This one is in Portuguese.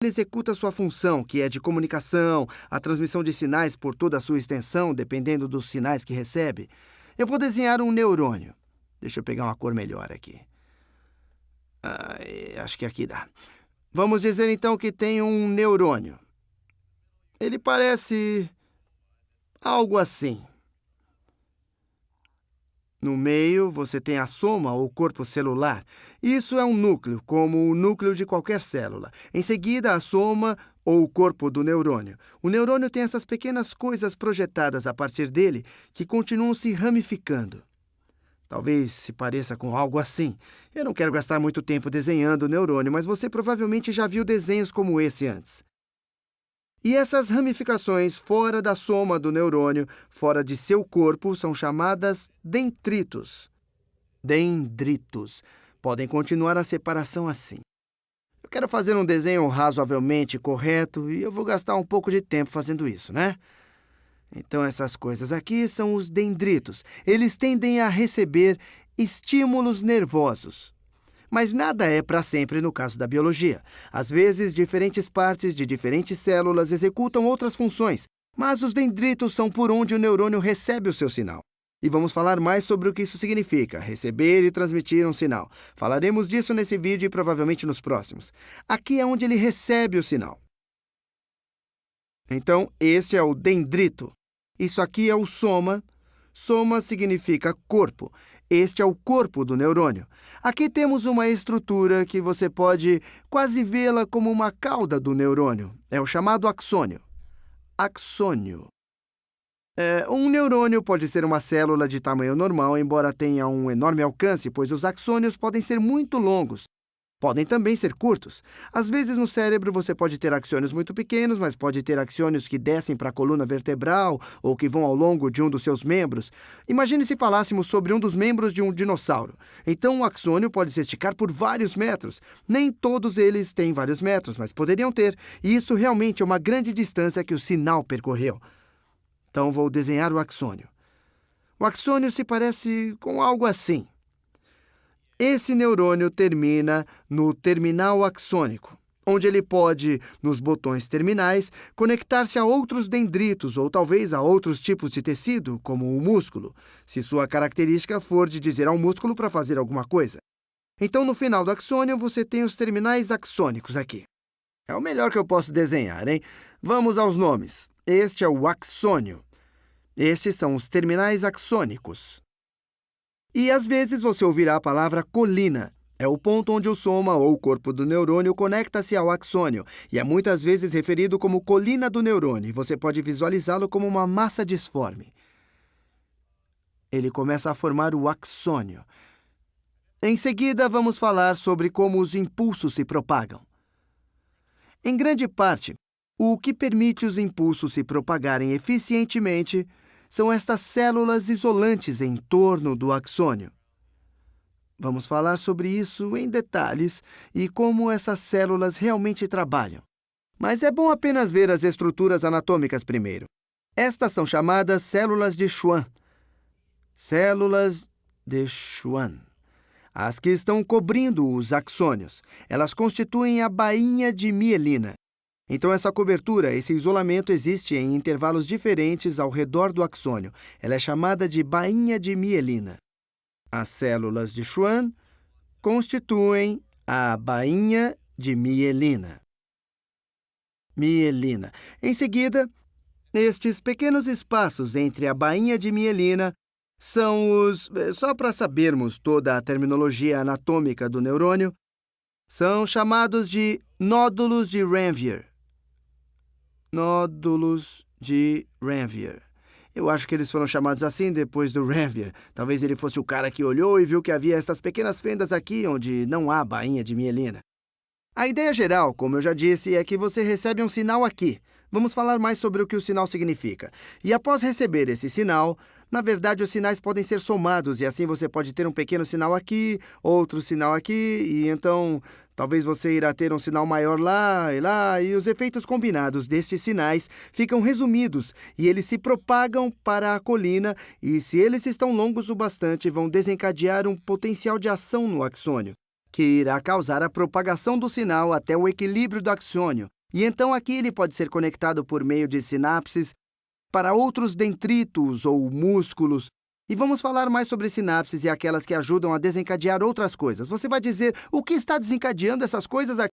Ele executa sua função, que é de comunicação, a transmissão de sinais por toda a sua extensão, dependendo dos sinais que recebe. Eu vou desenhar um neurônio. Deixa eu pegar uma cor melhor aqui. Acho que aqui dá. Vamos dizer, então, que tem um neurônio. Ele parece algo assim. No meio, você tem a soma, ou corpo celular. Isso é um núcleo, como o núcleo de qualquer célula. Em seguida, a soma, ou o corpo do neurônio. O neurônio tem essas pequenas coisas projetadas a partir dele que continuam se ramificando. Talvez se pareça com algo assim. Eu não quero gastar muito tempo desenhando o neurônio, mas você provavelmente já viu desenhos como esse antes. E essas ramificações fora da soma do neurônio, fora de seu corpo, são chamadas dendritos. Dendritos. Podem continuar a separação assim. Eu quero fazer um desenho razoavelmente correto e eu vou gastar um pouco de tempo fazendo isso, né? Então, essas coisas aqui são os dendritos. Eles tendem a receber estímulos nervosos. Mas nada é para sempre no caso da biologia. Às vezes, diferentes partes de diferentes células executam outras funções, mas os dendritos são por onde o neurônio recebe o seu sinal. E vamos falar mais sobre o que isso significa, receber e transmitir um sinal. Falaremos disso nesse vídeo e provavelmente nos próximos. Aqui é onde ele recebe o sinal. Então, esse é o dendrito. Isso aqui é o soma. Soma significa corpo. Este é o corpo do neurônio. Aqui temos uma estrutura que você pode quase vê-la como uma cauda do neurônio. É o chamado axônio. Axônio. Um neurônio pode ser uma célula de tamanho normal, embora tenha um enorme alcance, pois os axônios podem ser muito longos. Podem também ser curtos. Às vezes, no cérebro, você pode ter axônios muito pequenos, mas pode ter axônios que descem para a coluna vertebral ou que vão ao longo de um dos seus membros. Imagine se falássemos sobre um dos membros de um dinossauro. Então, um axônio pode se esticar por vários metros. Nem todos eles têm vários metros, mas poderiam ter. E isso realmente é uma grande distância que o sinal percorreu. Então, vou desenhar o axônio. O axônio se parece com algo assim. Esse neurônio termina no terminal axônico, onde ele pode, nos botões terminais, conectar-se a outros dendritos ou talvez a outros tipos de tecido, como o músculo, se sua característica for de dizer ao músculo para fazer alguma coisa. Então, no final do axônio, você tem os terminais axônicos aqui. É o melhor que eu posso desenhar, hein? Vamos aos nomes. Este é o axônio. Estes são os terminais axônicos. E, às vezes, você ouvirá a palavra colina. É o ponto onde o soma, ou o corpo do neurônio, conecta-se ao axônio, e é muitas vezes referido como colina do neurônio, e você pode visualizá-lo como uma massa disforme. Ele começa a formar o axônio. Em seguida, vamos falar sobre como os impulsos se propagam. Em grande parte, o que permite os impulsos se propagarem eficientemente são estas células isolantes em torno do axônio. Vamos falar sobre isso em detalhes e como essas células realmente trabalham. Mas é bom apenas ver as estruturas anatômicas primeiro. Estas são chamadas células de Schwann. Células de Schwann. As que estão cobrindo os axônios. Elas constituem a bainha de mielina. Então, essa cobertura, esse isolamento existe em intervalos diferentes ao redor do axônio. Ela é chamada de bainha de mielina. As células de Schwann constituem a bainha de mielina. Mielina. Em seguida, estes pequenos espaços entre a bainha de mielina são os... Só para sabermos toda a terminologia anatômica do neurônio, são chamados de nódulos de Ranvier. Nódulos de Ranvier. Eu acho que eles foram chamados assim depois do Ranvier. Talvez ele fosse o cara que olhou e viu que havia estas pequenas fendas aqui onde não há bainha de mielina. A ideia geral, como eu já disse, é que você recebe um sinal aqui. Vamos falar mais sobre o que o sinal significa. E após receber esse sinal, na verdade, os sinais podem ser somados, e assim você pode ter um pequeno sinal aqui, outro sinal aqui, e então talvez você irá ter um sinal maior lá, e os efeitos combinados destes sinais ficam resumidos, e eles se propagam para a colina, e se eles estão longos o bastante, vão desencadear um potencial de ação no axônio. que irá causar a propagação do sinal até o equilíbrio do axônio. E então aqui ele pode ser conectado por meio de sinapses para outros dendritos ou músculos. E vamos falar mais sobre sinapses e aquelas que ajudam a desencadear outras coisas. Você vai dizer, o que está desencadeando essas coisas aqui?